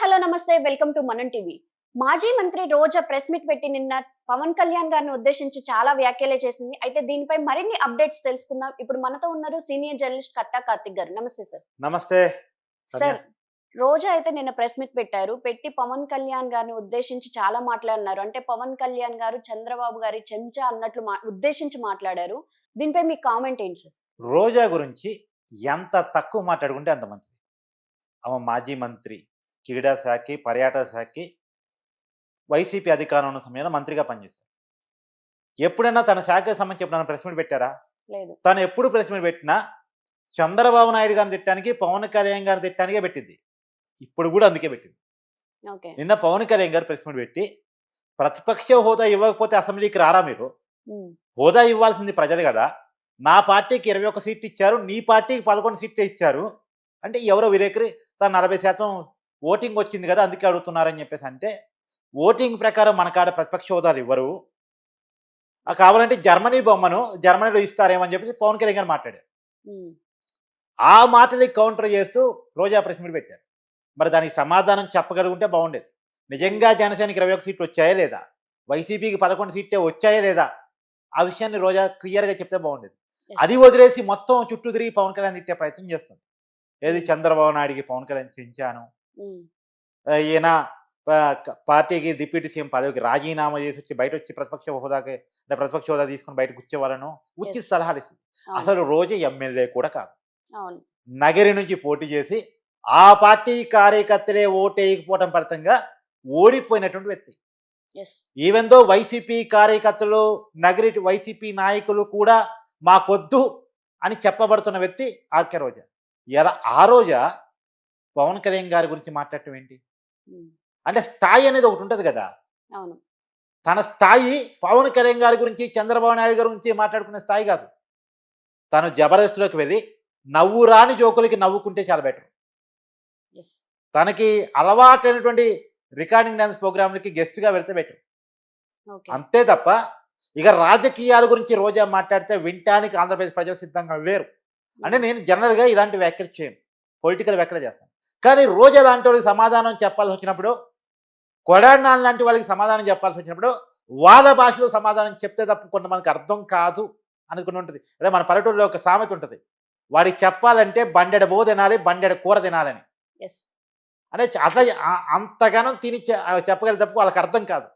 Hello నమస్తే welcome to మనం TV. మాజీ మంత్రి రోజా ప్రెస్ మీట్ పెట్టి నిన్న పవన్ కళ్యాణ్ గారిని ఉద్దేశించి చాలా వ్యాఖ్యలే చేసింది. అయితే దీనిపై మరిన్ని అప్డేట్స్ తెలుసుకుందాం. ఇప్పుడు మనతో ఉన్నారు సీనియర్ జర్నలిస్ట్ కట్టా కార్తిక్ గారు. నమస్తే సార్. నమస్తే రమ్య. సార్, రోజా అయితే నిన్న ప్రెస్ మీట్ పెట్టారు. పెట్టి పవన్ కళ్యాణ్ గారిని ఉద్దేశించి చాలా మాట్లాడినారు. అంటే పవన్ కళ్యాణ్ గారు చంద్రబాబు గారి చెంచా అన్నట్లు ఉద్దేశించి మాట్లాడారు. దీనిపై మీ కామెంట్ ఏంటి సార్? రోజా గురించి ఎంత తక్కువ మాట్లాడుకుంటే అంత మంచిది. ఆమె మాజీ మంత్రి, క్రీడా శాఖకి, పర్యాటక శాఖకి వైసీపీ అధికారం ఉన్న సమయంలో మంత్రిగా పనిచేశారు. ఎప్పుడైనా తన శాఖకి సంబంధించి ఎప్పుడైనా ప్రెస్ మీట్ పెట్టారా? లేదు. తను ఎప్పుడు ప్రెస్ మీట్ పెట్టినా చంద్రబాబు నాయుడు గారిని తిట్టడానికి, పవన్ కళ్యాణ్ గారిని తిట్టడానికే పెట్టింది. ఇప్పుడు కూడా అందుకే పెట్టింది. ఓకే. నిన్న పవన్ కళ్యాణ్ గారు ప్రెస్ మీట్ పెట్టి ప్రతిపక్ష హోదా ఇవ్వకపోతే అసెంబ్లీకి రారా మీరు? హోదా ఇవ్వాల్సింది ప్రజలు కదా. నా పార్టీకి 21 సీట్లు ఇచ్చారు, నీ పార్టీకి 11 సీట్లు ఇచ్చారు అంటే ఎవరో విలేకరి తను 40% ఓటింగ్ వచ్చింది కదా అందుకే అడుగుతున్నారని చెప్పేసి అంటే, ఓటింగ్ ప్రకారం మన కాడ ప్రతిపక్ష హోదాలు ఇవ్వరు, కావాలంటే జర్మనీ బొమ్మను జర్మనీలో ఇస్తారేమని చెప్పేసి పవన్ కళ్యాణ్ గారు మాట్లాడారు. ఆ మాటలకి కౌంటర్ చేస్తూ రోజా ప్రెస్ మీట్ పెట్టారు. మరి దానికి సమాధానం చెప్పగలుగుంటే బాగుండేది. నిజంగా జనసేనకి 21 సీట్లు వచ్చాయా లేదా, వైసీపీకి 11 సీట్లే వచ్చాయా లేదా, ఆ విషయాన్ని రోజా క్లియర్గా చెప్తే బాగుండేది. అది వదిలేసి మొత్తం చుట్టూ తిరిగి పవన్ కళ్యాణ్ తిట్టే ప్రయత్నం చేస్తుంది. ఏది చంద్రబాబు నాయుడికి పవన్ కళ్యాణ్ చించాను, ఈయన పార్టీకి డిప్యూటీ సీఎం పదవికి రాజీనామా చేసి వచ్చి బయట వచ్చి ప్రతిపక్ష హోదాకి ప్రతిపక్ష హోదా తీసుకుని బయటకు వచ్చేవాళ్ళను ఉచిత సలహాలు ఇస్తుంది. అసలు రోజే ఎమ్మెల్యే కూడా కాదు, నగరి నుంచి పోటీ చేసి ఆ పార్టీ కార్యకర్తలే ఓటేయకపోవడం ఫలితంగా ఓడిపోయినటువంటి వ్యక్తి. ఈవెన్ దో వైసీపీ కార్యకర్తలు, నగరి వైసీపీ నాయకులు కూడా మాకొద్దు అని చెప్పబడుతున్న వ్యక్తి ఆర్కే రోజా. ఎలా ఆ రోజా పవన్ కళ్యాణ్ గారి గురించి మాట్లాడటం ఏంటి అంటే, స్థాయి అనేది ఒకటి ఉంటుంది కదా. తన స్థాయి పవన్ కళ్యాణ్ గారి గురించి, చంద్రబాబు నాయుడు గారి గురించి మాట్లాడుకునే స్థాయి కాదు. తను జబర్దస్త్లోకి వెళ్ళి నవ్వు రాని జోకులకి నవ్వుకుంటే చాలా బెటర్. తనకి అలవాటైనటువంటి రికార్డింగ్ డాన్స్ ప్రోగ్రాంలకి గెస్ట్గా వెళ్తే బెటర్. అంతే తప్ప ఇక రాజకీయాల గురించి రోజా మాట్లాడితే వినటానికి ఆంధ్రప్రదేశ్ ప్రజలు సిద్ధంగా లేరు. అంటే నేను జనరల్గా ఇలాంటి వ్యాఖ్యలు చేయను, పొలిటికల్ వ్యాఖ్యలు చేస్తాను. కానీ రోజా లాంటి వాళ్ళకి సమాధానం చెప్పాల్సి వచ్చినప్పుడు, కొడానాన్ లాంటి వాళ్ళకి సమాధానం చెప్పాల్సి వచ్చినప్పుడు వాళ్ళ భాషలో సమాధానం చెప్తే తప్ప కొంతమందికి అర్థం కాదు అనుకుని ఉంటుంది. అదే మన పల్లెటూరులో ఒక సామెత ఉంటుంది, వాడికి చెప్పాలంటే బండెడ బో తినాలి, బండెడ కూర తినాలని. అంటే అట్లా అంతగానం తిని చెప్పగలిగే తప్ప వాళ్ళకి అర్థం కాదు.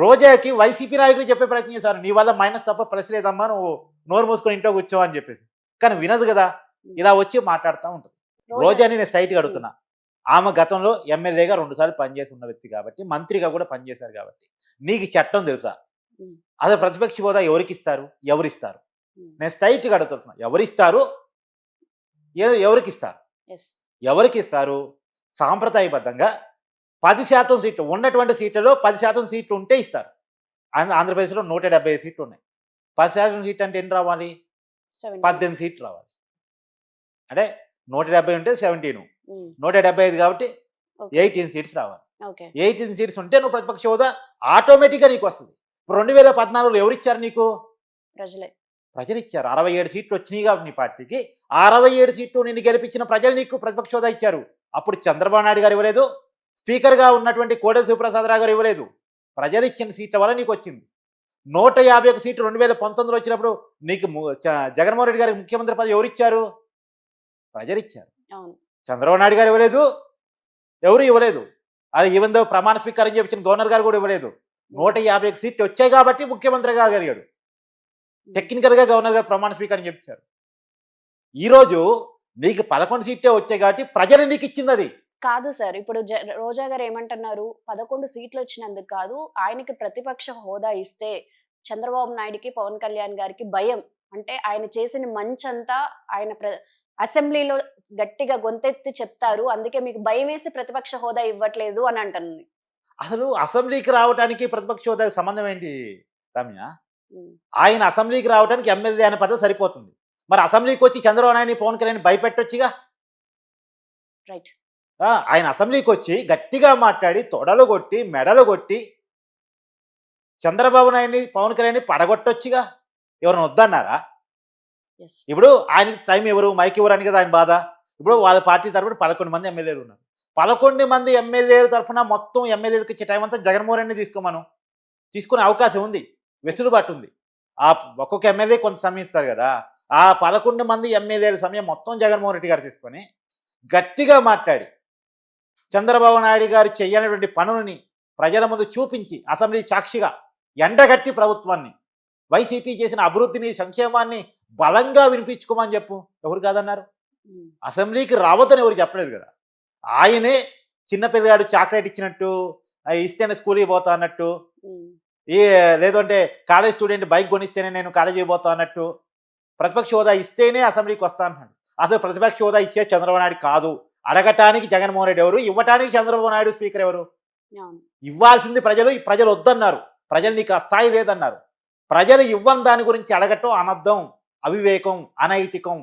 రోజాకి వైసీపీ నాయకులు చెప్పే ప్రయత్నం చేశారు, నీ వల్ల మైనస్ తప్ప ప్లస్ లేదమ్మా, నువ్వు నోరు మూసుకొని ఇంట్లో కూర్చోవు అని చెప్పేసి. కానీ వినదు కదా, ఇలా వచ్చి మాట్లాడుతూ ఉంటుంది. రోజాని నేను స్ట్రైట్గా అడుగుతున్నా, ఆమె గతంలో ఎమ్మెల్యేగా 2 సార్లు పనిచేసి ఉన్న వ్యక్తి కాబట్టి, మంత్రిగా కూడా పనిచేశారు కాబట్టి నీకు చట్టం తెలుసా? అసలు ప్రతిపక్ష హోదా ఎవరికి ఇస్తారు, ఎవరిస్తారు? నేను స్ట్రైట్గా అడుగుతున్నా, ఎవరిస్తారు, ఎవరికి ఇస్తారు, ఎవరికి ఇస్తారు? సాంప్రదాయబద్ధంగా 10% సీట్లు ఉన్నటువంటి సీట్లలో 10% సీట్లు ఉంటే ఇస్తారు. ఆంధ్రప్రదేశ్లో 175 సీట్లు ఉన్నాయి. 10% సీట్లు అంటే ఎన్ని రావాలి? 18 సీట్లు రావాలి. అంటే 170 ఉంటే 17, 175 కాబట్టి 18 సీట్స్ రావాలి. 18 సీట్స్ ఉంటే నువ్వు ప్రతిపక్ష హోదా ఆటోమేటిక్గా నీకు వస్తుంది. ఇప్పుడు 2014లో ఎవరిచ్చారు నీకు? ప్రజలు ఇచ్చారు. 67 సీట్లు వచ్చినాయి కాబట్టి నీ పార్టీకి 67 సీట్లు నిన్ను గెలిపించిన ప్రజలు నీకు ప్రతిపక్ష హోదా ఇచ్చారు. అప్పుడు చంద్రబాబు నాయుడు గారు ఇవ్వలేదు, స్పీకర్గా ఉన్నటువంటి కోడెల శివప్రసాదరావు గారు ఇవ్వలేదు. ప్రజలు ఇచ్చిన సీట్ల వల్ల నీకు వచ్చింది. 151 సీట్లు 2019లో వచ్చినప్పుడు నీకు జగన్మోహన్ రెడ్డి గారికి ముఖ్యమంత్రి పదవి ఎవరిచ్చారు? ప్రజలు ఇచ్చారు. చంద్రబాబు నాయుడు గారు ఇవ్వలేదు, ఎవరు ఇవ్వలేదు. అది ఈవెన్ దో ప్రమాణ స్వీకారం చేయించిన గవర్నర్ గారు కూడా ఇవ్వలేదు. 151 సీట్లు వచ్చాయి కాబట్టి ముఖ్యమంత్రిగా గలిగాడు. టెక్నికల్గా గవర్నర్ గారు ప్రమాణ స్వీకారం చేయించారు. ఈరోజు నీకు 11 సీట్లే వచ్చాయి కాబట్టి ప్రజలు నీకు ఇచ్చింది అది కాదు సార్. ఇప్పుడు రోజా గారు ఏమంటున్నారు, 11 సీట్లు వచ్చినందుకు కాదు, ఆయనకి ప్రతిపక్ష హోదా ఇస్తే చంద్రబాబు నాయుడికి, పవన్ కళ్యాణ్ గారికి భయం. అంటే ఆయన చేసిన మంచంతా ఆయన అసెంబ్లీలో గట్టిగా గొంతెత్తి చెప్తారు, అందుకే మీకు భయం వేసి ప్రతిపక్ష హోదా ఇవ్వట్లేదు అని అంటుంది. అసలు అసెంబ్లీకి రావడానికి ప్రతిపక్ష హోదాకి సంబంధం ఏంటి రమ్య? ఆయన అసెంబ్లీకి రావడానికి ఎమ్మెల్యే అనే పదవి సరిపోతుంది. మరి అసెంబ్లీకి వచ్చి చంద్రబాబు నాయుడిని, పవన్ కళ్యాణ్ భయపెట్టొచ్చుగా. రైట్. ఆయన అసెంబ్లీకి వచ్చి గట్టిగా మాట్లాడి తొడలు కొట్టి మెడలు కొట్టి చంద్రబాబు నాయుడిని, పవన్ కళ్యాణ్ని పడగొట్టొచ్చుగా. ఎవరైనా వద్దన్నారా? ఇప్పుడు ఆయన టైం ఎవరు మైక్ ఇవ్వరని కదా ఆయన బాధ. ఇప్పుడు వాళ్ళ పార్టీ తరపున 11 మంది ఎమ్మెల్యేలు ఉన్నారు. 11 మంది ఎమ్మెల్యేల తరఫున మొత్తం ఎమ్మెల్యేలకు ఇచ్చే టైం అంతా జగన్మోహన్ రెడ్డిని తీసుకోమను. తీసుకునే అవకాశం ఉంది. వెసులుబాటు ఉంది. ఆ ఒక్కొక్క ఎమ్మెల్యే కొంత సమయం ఇస్తారు కదా! ఆ 11 మంది ఎమ్మెల్యేల సమయం మొత్తం జగన్మోహన్ రెడ్డి గారు తీసుకొని గట్టిగా మాట్లాడి చంద్రబాబు నాయుడు గారు చేయనటువంటి పనులని ప్రజల ముందు చూపించి అసెంబ్లీ సాక్షిగా ఎండగట్టి ప్రభుత్వాన్ని వైసీపీ చేసిన అభివృద్ధిని సంక్షేమాన్ని బలంగా వినిపించుకోమని చెప్పు. ఎవరు కాదన్నారు? ఉమ్, అసెంబ్లీకి రావద్దని ఎవరు చెప్పలేదు కదా. ఆయనే చిన్న పిల్లగాడు చాక్లెట్ ఇచ్చినట్టు, ఇస్తేనే స్కూల్కి పోతా అన్నట్టు, ఉమ్, ఈ లేదంటే కాలేజ్ స్టూడెంట్ బైక్ కొనిస్తేనే నేను కాలేజీకి పోతా అన్నట్టు, ప్రతిపక్ష హోదా ఇస్తేనే అసెంబ్లీకి వస్తా అంటున్నాడు. అసలు ప్రతిపక్ష హోదా ఇచ్చే చంద్రబాబు నాయుడు కాదు. అడగటానికి జగన్మోహన్ రెడ్డి ఎవరు, ఇవ్వటానికి చంద్రబాబు నాయుడు స్పీకర్ ఎవరు? అవును. ఇవ్వాల్సింది ప్రజలు. ఈ ప్రజలు వద్దన్నారు. ప్రజలు నీకు ఆ స్థాయి లేదన్నారు. ప్రజలు ఇవ్వని దాని గురించి అడగటం అనర్థం, అవివేకం, అనైతికం.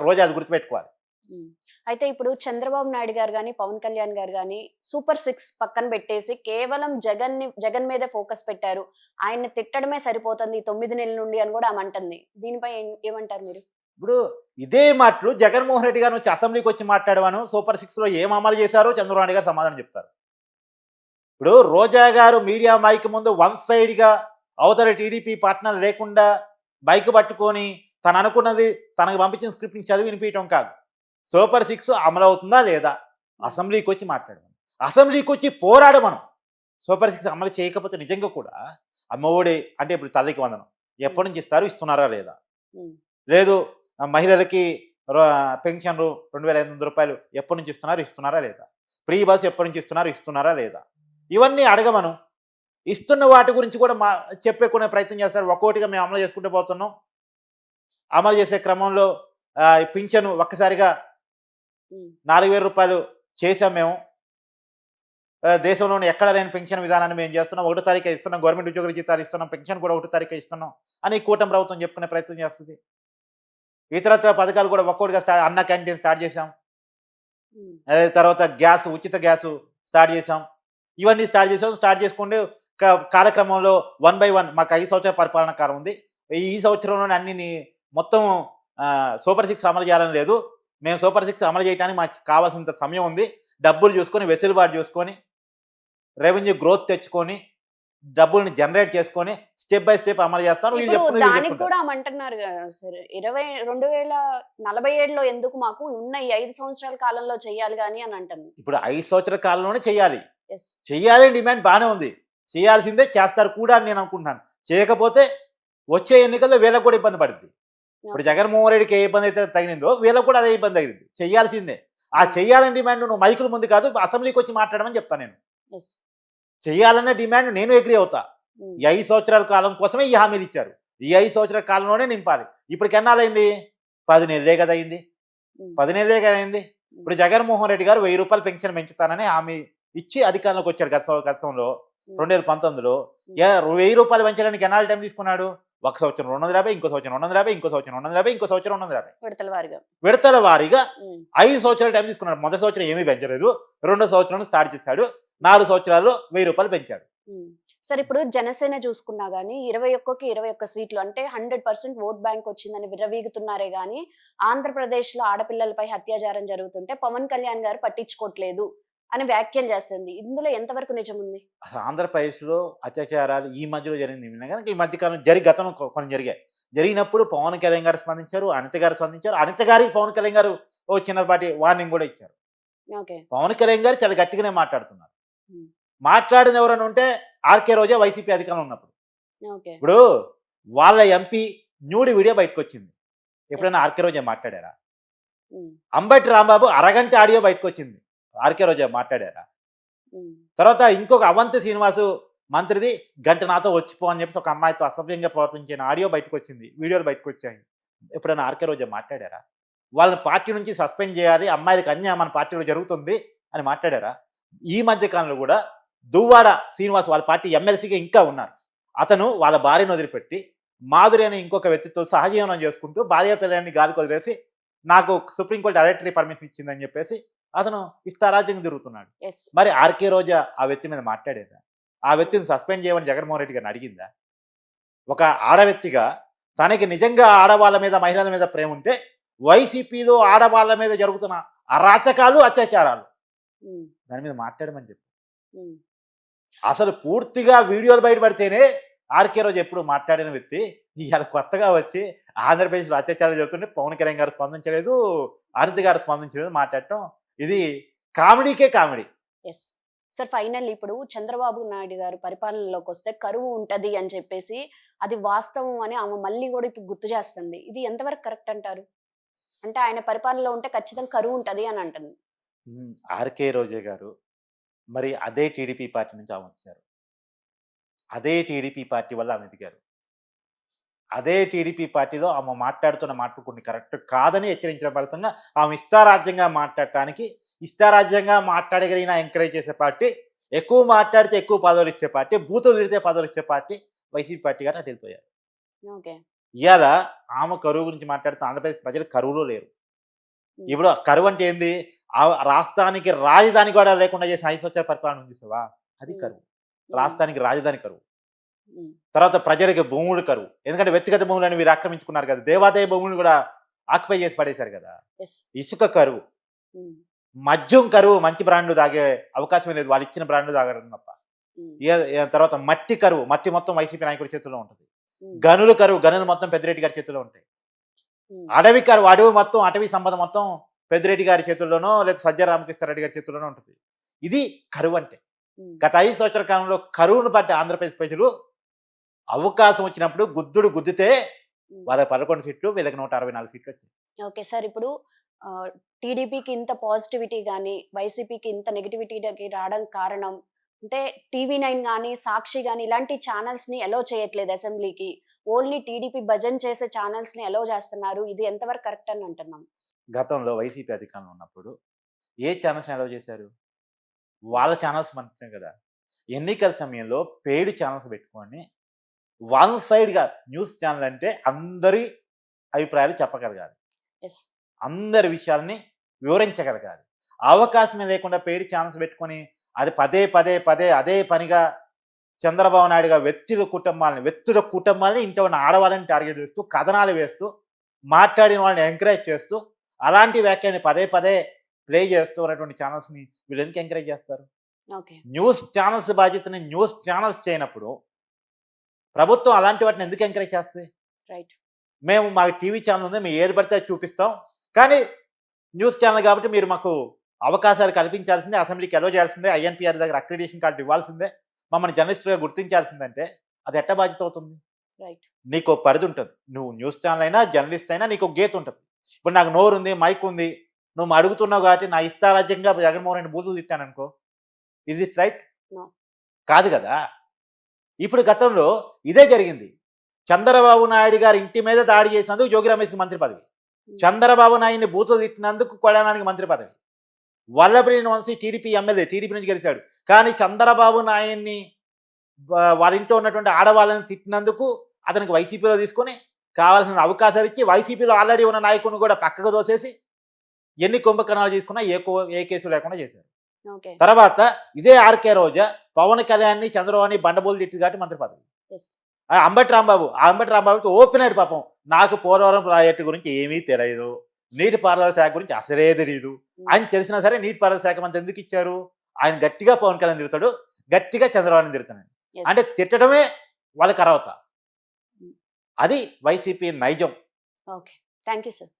రోజా అది గుర్తుపెట్టుకోవాలి. ఉమ్. అయితే ఇప్పుడు చంద్రబాబు నాయుడు గారు గాని పవన్ కళ్యాణ్ గారు గాని సూపర్ సిక్స్ పక్కన పెట్టేసి కేవలం జగన్ మీదే ఫోకస్ పెట్టారు. ఆయన్ని తిట్టడమే సరిపోతుంది ఈ 9 నెలల నుండి అని కూడా ఆమె అంటుంది. దీనిపై ఏమంటారు మీరు? ఇప్పుడు ఇదే మాటలు జగన్మోహన్ రెడ్డి గారు వచ్చి అసెంబ్లీకి వచ్చి మాట్లాడవాను సూపర్ 6లో ఏం అమలు చేశారో చంద్రబాబు నాయుడు గారు సమాధానం చెప్తారు. ఇప్పుడు రోజా గారు మీడియా మైక్ ముందు వన్ సైడ్గా అవతల టీడీపీ పార్ట్నర్ లేకుండా బైక్ పట్టుకొని తను అనుకున్నది తనకు పంపించిన స్క్రిప్ట్ని చదివి వినిపించడం కాదు. సూపర్ 6 అమలు అవుతుందా లేదా అసెంబ్లీకి వచ్చి మాట్లాడమను. అసెంబ్లీకి వచ్చి పోరాడమను. సూపర్ 6 అమలు చేయకపోతే నిజంగా కూడా అమ్మఒడి అంటే ఇప్పుడు తల్లికి వందనం ఎప్పటి నుంచి ఇస్తారు, ఇస్తున్నారా లేదా? ఉమ్, లేదు మహిళలకి పెన్షన్లు 2500 రూపాయలు ఎప్పటి నుంచి ఇస్తున్నారా లేదా? ఫ్రీ బస్ ఎప్పటి నుంచి ఇస్తున్నారా లేదా? ఇవన్నీ అడగమను. ఇస్తున్న వాటి గురించి కూడా చెప్పుకునే ప్రయత్నం చేస్తారు. ఒక్కోటిగా మేము అమలు చేసుకుంటూ పోతున్నాం. అమలు చేసే క్రమంలో పింఛను ఒక్కసారిగా ఉమ్, 4000 రూపాయలు చేసాం మేము. దేశంలోని ఎక్కడ లేని పెన్షన్ విధానాన్ని మేము చేస్తున్నాం. 1వ తారీఖు ఇస్తున్నాం. గవర్నమెంట్ ఉద్యోగుల జీతాలు ఇస్తున్నాం. పెన్షన్ కూడా 1వ తారీఖు ఇస్తున్నాం అని కూటమి ప్రభుత్వం చెప్పుకునే ప్రయత్నం చేస్తుంది. ఇతరత్ర పథకాలు కూడా ఒక్కోటిగా అన్న క్యాంటీన్ స్టార్ట్ చేసాం. ఉమ్, తర్వాత గ్యాస్, ఉచిత గ్యాసు స్టార్ట్ చేసాం. ఇవన్నీ స్టార్ట్ చేసుకుంటే కాలక్రమంలో 1 by 1 మాకు 5 సంవత్సరాల పరిపాలన కాలం ఉంది. ఈ సంవత్సరంలోనే అన్ని మొత్తం సూపర్ 6 అమలు చేయాలని లేదు. మేము సూపర్ 6 అమలు చేయడానికి మాకు కావాల్సినంత సమయం ఉంది. డబ్బులు చూసుకొని, వెసులుబాటు చూసుకొని, రెవెన్యూ గ్రోత్ తెచ్చుకొని, డబ్బుల్ని జనరేట్ చేసుకొని స్టెప్ బై స్టెప్ అమలు చేస్తాను. ఇప్పుడు దానికి కూడా ఆమె అంటున్నారు కదా సార్, 2047లో ఎందుకు మాకు ఉన్న ఈ 5 సంవత్సరాల కాలంలో చెయ్యాలి గాని అని అంటున్నారు. ఇప్పుడు 5 సంవత్సరాల కాలంలోనే చేయాలి. ఎస్. చెయ్యాలని డిమాండ్ బాగానే ఉంది. చేయాల్సిందే, చేస్తారు కూడా అని నేను అనుకుంటున్నాను. చేయకపోతే వచ్చే ఎన్నికల్లో వీళ్ళకు కూడా ఇబ్బంది పడుద్ది. ఇప్పుడు జగన్మోహన్ రెడ్డికి ఏ ఇబ్బంది అయితే తగిలిందో వీళ్ళకు కూడా అదే ఇబ్బంది తగిలింది. చెయ్యాల్సిందే. ఆ చెయ్యాలని డిమాండ్ నువ్వు మైకుల ముందు కాదు, అసెంబ్లీకి వచ్చి మాట్లాడమని చెప్తాను నేను. ఎస్. చెయ్యాలన్న డిమాండ్ నేను అగ్రీ అవుతా. ఈ 5 సంవత్సరాల కాలం కోసమే ఈ హామీలు ఇచ్చారు. ఈ 5 సంవత్సరాల కాలంలోనే నింపాలి. ఇప్పటికి ఎన్నాళ్ళైంది? 10 నెలలే కదా అయింది. 10 నెలలే కదా అయింది. ఇప్పుడు జగన్మోహన్ రెడ్డి గారు 1000 రూపాయలు పెన్షన్ పెంచుతానని హామీ ఇచ్చి అధికారంలోకి వచ్చాడు గతంలో 2019లో. 1000 రూపాయలు పెంచడానికి ఎన్నాళ్ళు టైం తీసుకున్నాడు? ఒక సంవత్సరం 250, ఇంకో సంవత్సరం 250, ఇంకో సంవత్సరం 250, ఇంకో సంవత్సరం 250. విడతల వారీగా 5 సంవత్సరాలు టైం తీసుకున్నాడు. మొదటి సంవత్సరం ఏమీ పెంచలేదు. 2వ సంవత్సరం స్టార్ట్ చేశాడు. 4 సంవత్సరాల్లో 1000 రూపాయలు పెంచాడు. సరే, ఇప్పుడు జనసేన చూసుకున్నా గానీ 21కి 21 సీట్లు అంటే 100% ఓట్ బ్యాంక్ వచ్చిందని విర్రవీగుతున్నారే గానీ ఆంధ్రప్రదేశ్ లో ఆడపిల్లలపై అత్యాచారం జరుగుతుంటే పవన్ కళ్యాణ్ గారు పట్టించుకోవట్లేదు అని వ్యాఖ్యలు చేస్తుంది. ఇందులో ఎంతవరకు నిజం ఉంది? అసలు ఆంధ్రప్రదేశ్లో అత్యాచారాలు ఈ మధ్యలో జరిగింది కనుక ఈ మధ్యకాలం గతంలో కొన్ని జరిగాయి. జరిగినప్పుడు పవన్ కళ్యాణ్ గారు స్పందించారు, అనిత గారు స్పందించారు. అనిత గారికి పవన్ కళ్యాణ్ గారు ఓ చిన్నపాటి వార్నింగ్ కూడా ఇచ్చారు. పవన్ కళ్యాణ్ గారు చాలా గట్టిగానే మాట్లాడుతున్నారు. మాట్లాడిన ఎవరైనా ఉంటే ఆర్కే రోజా వైసీపీ అధికారంలో ఉన్నప్పుడు. ఇప్పుడు వాళ్ళ ఎంపీ న్యూడి వీడియో బయటకు వచ్చింది. ఎప్పుడైనా ఆర్కే రోజా మాట్లాడారా? అంబటి రాంబాబు అరగంట ఆడియో బయటకు వచ్చింది. ఆర్కే రోజా మాట్లాడారా? తర్వాత ఇంకొక అవంతి శ్రీనివాసు మంత్రిది గంట నాతో వచ్చిపో అని చెప్పేసి ఒక అమ్మాయితో అసభ్యంగా ప్రవర్తించిన ఆడియో బయటకు వచ్చింది, వీడియోలు బయటకు వచ్చాయి. ఎప్పుడైనా ఆర్కే రోజా మాట్లాడారా? వాళ్ళని పార్టీ నుంచి సస్పెండ్ చేయాలి, అమ్మాయిలకు అన్యాయం మన పార్టీలో జరుగుతుంది అని మాట్లాడారా? ఈ మధ్య కాలంలో కూడా దువ్వాడ శ్రీనివాస్ వాళ్ళ పార్టీ ఎమ్మెల్సీగా ఇంకా ఉన్నారు. అతను వాళ్ళ భార్యను వదిలిపెట్టి మాధురి అనే ఇంకొక వ్యక్తితో సహజీవనం చేసుకుంటూ భార్య పిల్లల్ని గాలికి వదిలేసి నాకు సుప్రీంకోర్టు డైరెక్టరీ పర్మిషన్ ఇచ్చిందని చెప్పేసి అతను ఇష్టారాజ్యంగా తిరుగుతున్నాడు. మరి ఆర్కే రోజా ఆ వ్యక్తి మీద మాట్లాడేదా? ఆ వ్యక్తిని సస్పెండ్ చేయమని జగన్మోహన్ రెడ్డి గారిని అడిగిందా? ఒక ఆడవ్యక్తిగా తనకి నిజంగా ఆడవాళ్ళ మీద మహిళల మీద ప్రేమ ఉంటే వైసీపీలో ఆడవాళ్ళ మీద జరుగుతున్న అరాచకాలు, అత్యాచారాలు ఉమ్, దాని మీద మాట్లాడమని చెప్పి. ఉమ్, అసలు పూర్తిగా వీడియోలు బయటపడితేనే ఆర్కే రోజు ఎప్పుడు మాట్లాడిన వ్యక్తి ఇవాళ కొత్తగా వచ్చి ఆంధ్రప్రదేశ్లో అత్యాచారాలు జరుగుతుంటే పవన్ కళ్యాణ్ గారు స్పందించలేదు, అనిత గారు స్పందించలేదు మాట్లాడటం. ఇది కామెడీకే కామెడీ. Yes sir. ఫైనల్ ఇప్పుడు చంద్రబాబు నాయుడు గారు పరిపాలనలోకి వస్తే కరువు ఉంటది అని చెప్పేసి అది వాస్తవం అని ఆమె మళ్ళీ కూడా ఇప్పుడు గుర్తు చేస్తుంది. ఇది ఎంతవరకు కరెక్ట్ అంటారు? అంటే ఆయన పరిపాలనలో ఉంటే ఖచ్చితంగా కరువు ఉంటది అని అంటుంది. ఆర్కే రోజే గారు మరి అదే టీడీపీ పార్టీ నుంచి ఆమె వచ్చారు. అదే టీడీపీ పార్టీ వల్ల ఆమె ఎదిగారు. అదే టీడీపీ పార్టీలో ఆమె మాట్లాడుతున్న మాటలు కొన్ని కరెక్ట్ కాదని హెచ్చరించిన ఫలితంగా ఆమె ఇష్టారాజ్యంగా మాట్లాడటానికి, ఇష్టారాజ్యంగా మాట్లాడగలిగిన ఎంకరేజ్ చేసే పార్టీ, ఎక్కువ మాట్లాడితే ఎక్కువ పదవులు ఇచ్చే పార్టీ, బూతులు తిడితే పదవులు ఇచ్చే పార్టీ వైసీపీ పార్టీ గారు అటు వెళ్ళిపోయారు. ఓకే. ఇవాళ ఆమె కరువు గురించి మాట్లాడుతూ ఆంధ్రప్రదేశ్ ప్రజలు కరువులో లేరు. ఇప్పుడు కరువు అంటే ఏంది? ఆ రాష్ట్రానికి రాజధాని కూడా లేకుండా చేసిన 5 సంవత్సరాల పరిపాలన చూసావా? అది కరువు. రాష్ట్రానికి రాజధాని కరువు. తర్వాత ప్రజలకి భూములు కరువు. ఎందుకంటే వ్యక్తిగత భూములను వీరు ఆక్రమించుకున్నారు కదా. దేవాదాయ భూములను కూడా ఆక్యుపై చేసి పడేశారు కదా. ఇసుక కరువు, మద్యం కరువు. మంచి బ్రాండ్లు తాగే అవకాశం లేదు, వాళ్ళు ఇచ్చిన బ్రాండ్లు తాగడం తప్ప. తర్వాత మట్టి కరువు. మట్టి మొత్తం వైసీపీ నాయకుల చేతుల్లో ఉంటుంది. గనులు కరువు. గనులు మొత్తం పెద్దిరెడ్డి గారి చేతుల్లో ఉంటాయి. అడవి కరువు. అడవి మొత్తం, అటవీ సంపద మొత్తం పెద్దిరెడ్డి గారి చేతుల్లోనో లేదా సజ్జ రామకృష్ణారెడ్డి గారి చేతుల్లోనో ఉంటుంది. ఇది కరువు అంటే. గత 5 సంవత్సరాల కాలంలో కరువును పట్టే ఆంధ్రప్రదేశ్ ప్రజలు అవకాశం వచ్చినప్పుడు గుద్దితే వాళ్ళ 11 సీట్లు, వీళ్ళకి 164 సీట్లు వచ్చాయి. Okay sir. ఇప్పుడు టీడీపీకి ఇంత పాజిటివిటీ గానీ, వైసీపీకి ఇంత నెగటివిటీ రావడం కారణం అంటే టీవీ9 గానీ, సాక్షి గానీ ఇలాంటి ఛానల్స్‌ని అలౌ చేయట్లేదు అసెంబ్లీకి. ఓన్లీ టీడీపీ భజన్ చేసే ఛానల్స్‌ని అలౌ చేస్తున్నారు. ఇది ఎంతవరకు కరెక్ట్ అని అంటున్నాం? గతంలో వైసీపీ అధికారంలో ఉన్నప్పుడు ఏ ఛానల్స్‌ని అలౌ చేశారు? వాళ్ళ ఛానల్స్ మంచిదే కదా. ఎన్నికల సమయంలో పెయిడ్ ఛానల్స్ పెట్టుకొని వన్ సైడ్‌గా న్యూస్ ఛానల్ అంటే అందరి అభిప్రాయాలు చెప్పగలగాలి. యెస్. అందరి విషయాల్ని వివరించగలగాలి. అవకాశమే లేకుండా పెయిడ్ ఛానల్స్ పెట్టుకొని అది పదే అదే పనిగా చంద్రబాబు నాయుడు గారు వ్యక్తుల కుటుంబాలని ఇంట్లో ఉన్న ఆడవాళ్ళని టార్గెట్ చేస్తూ, కథనాలు వేస్తూ, మాట్లాడిన వాళ్ళని ఎంకరేజ్ చేస్తూ, అలాంటి వ్యాఖ్యని పదే ప్లే చేస్తూ ఉన్నటువంటి ఛానల్స్‌ని వీళ్ళు ఎందుకు ఎంకరేజ్ చేస్తారు? ఓకే. న్యూస్ ఛానల్స్ బాధ్యతని న్యూస్ ఛానల్స్ చేయనప్పుడు ప్రభుత్వం అలాంటి వాటిని ఎందుకు ఎంకరేజ్ చేస్తుంది? రైట్. మేము మాకు టీవీ ఛానల్ ఉంది, మేము ఏది పడితే అది చూపిస్తాం, కానీ న్యూస్ ఛానల్ కాబట్టి మీరు మాకు అవకాశాలు కల్పించాల్సిందే, అసెంబ్లీకి అలౌ చేయాల్సిందే, ఐఎన్పిఆర్ దగ్గర అక్రిడిటేషన్ కార్డు ఇవ్వాల్సిందే, మమ్మల్ని జర్నలిస్టులుగా గుర్తించాల్సిందంటే అది ఎట్ట బాధ్యత అవుతుంది? రైట్. నీకు పరిధి ఉంటుంది. నువ్వు న్యూస్ ఛానల్ అయినా, జర్నలిస్ట్ అయినా నీకు గీత ఉంటుంది. ఇప్పుడు నాకు నోరు ఉంది, మైక్ ఉంది, నువ్వు అడుగుతున్నావు కాబట్టి నా ఇష్టారాజ్యంగా జగన్మోహన్ రెడ్డి బూతులు తిట్టాను అనుకో, ఇజ్ ఇట్ రైట్? నో. కాదు కాదు కదా. ఇప్పుడు గతంలో ఇదే జరిగింది. చంద్రబాబు నాయుడు గారి ఇంటి మీద దాడి చేసినందుకు జోగి రమేష్కి మంత్రి పదవి, చంద్రబాబు నాయుడిని బూతులు తిట్టినందుకు కొడానానికి మంత్రి పదవి, Vallabhaneni Vamsi TDP MLA, TDP నుంచి గెలిచాడు, కానీ చంద్రబాబు నాయుడిని వాళ్ళ ఇంట్లో ఉన్నటువంటి ఆడవాళ్ళని తిట్టినందుకు అతనికి వైసీపీలో తీసుకొని కావాల్సిన అవకాశాలు ఇచ్చి, వైసీపీలో ఆల్రెడీ ఉన్న నాయకుడిని కూడా పక్కకు దోసేసి ఎన్ని కుంభకర్ణాలు తీసుకున్నా ఏ కేసు లేకుండా చేశారు. ఓకే. తర్వాత ఇదే ఆర్కే రోజా పవన్ కళ్యాణ్ని, చంద్రబాబుని బండబోలు తిట్టి కాబట్టి మంత్రి పదవి. యెస్. అంబటి రాంబాబుకి ఓపెన్ అయ్యాడు పాపం. నాకు పోలవరం ప్రాజెక్టు గురించి ఏమీ తెలియదు, నీటిపారుదల శాఖ గురించి అసలే తెలియదు. ఆయన తెలిసినా సరే నీటిపారుదల శాఖ మంత్రి ఎందుకు ఇచ్చారు? ఆయన గట్టిగా పవన్ కళ్యాణ్ తిరుగుతాడు, గట్టిగా చంద్రబాబుని తిరుగుతాడు. Yes. అంటే తిట్టడమే వాళ్ళకి అర్హత. అది YCP Nizam. Okay. Thank you sir.